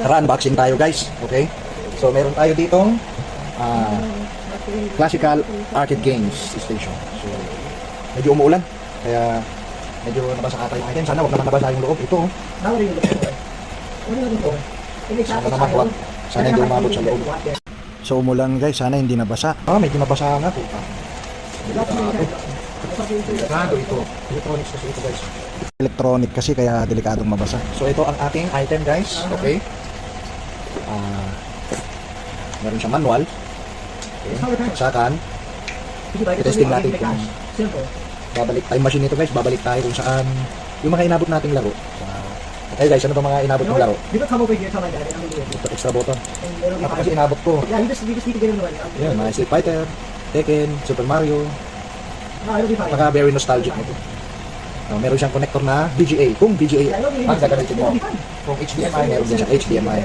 Tara, unboxing tayo guys. Okay? So meron tayo ditong classical arcade games station. So medyo umuulan. Kaya medyo nabasa kata yung item. Sana wag naman nabasa yung loob. Ito. Sana naman wag. Sana hindi umabot sa loob. So umulan guys. Sana hindi nabasa. Medyo nabasa nga po. Delikado ito. Electronics kasi ito guys. Electronic kasi kaya delikadong mabasa. So ito ang ating item guys. Okay. Meron siyang manual. Okay. Sakan. I-testing natin kung babalik time machine ito guys. Babalik tayo kung saan yung mga inabot nating laro. Okay guys, ano ba mga inabot ng laro? Ito extra button. Ako kasi inabot ko. Yan, mga Street Fighter, Tekken, Super Mario. Baka very nostalgic nito. Meron siyang connector na VGA. Kung VGA ang gagamitin mo. Kung HDMI, meron din siyang HDMI.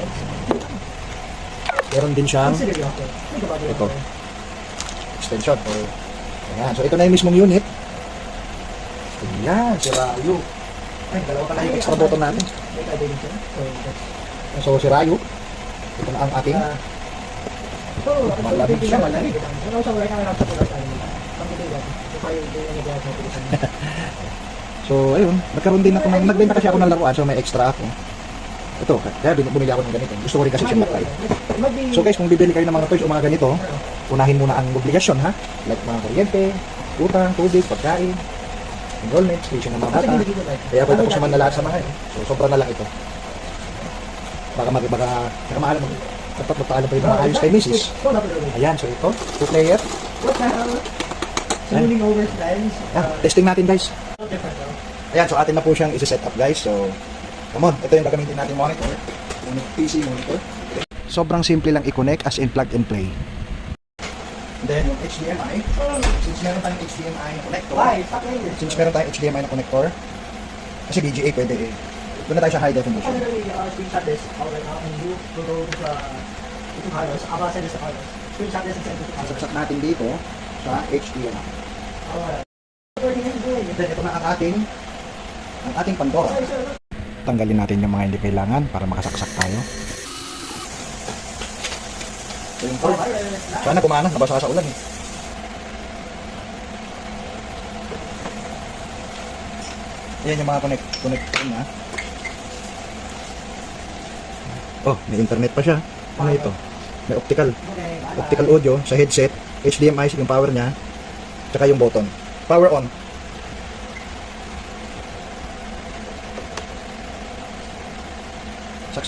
Meron din siyang ito. Extension. Ayan. So ito na yung mismong unit. Ayan, si Rayo. Ay, dalawa pala yung extra button natin. So si Rayo. Ito na ang ating malamig siya. So ayun, nagkaroon din ako ng nagbenta kasi ako ng laruan, so may extra ako. Ito, kaya bumili ako ng ganito. Gusto ko rin kasi siya matry. So guys, kung bibili kayo ng mga toys o mga ganito, unahin muna ang obligasyon ha. Like mga kuryente, utang, tubig, pagkain, enrollment, tuition ng mga bata. Kaya ako tapos naman na lahat sa mga So sobra na lang ito. Baka maalam mo. Dapat magpaalam pa yung mga ayos kay Mrs. Ayan, so ito, 2 player. Testing natin guys. Ayan, so atin na po siyang isi-set up guys. So, come on, ito yung gagamitin natin monitor. Yung PC monitor. Sobrang simple lang i-connect as in plug and play. Then yung HDMI, since meron tayong HDMI na connector, kasi VGA pwede eh. Doon na tayo sa high definition. Saksak natin dito sa HDMI. Then ito na ang ating Pandora. Tanggalin natin yung mga hindi kailangan para makasaksak tayo. Sana kumana, nabasa ka sa ulan eh. Ayan yung mga connect na. Oh, may internet pa siya. Ano ito? May optical audio sa headset, HDMI yung power niya, tsaka yung button. Power on.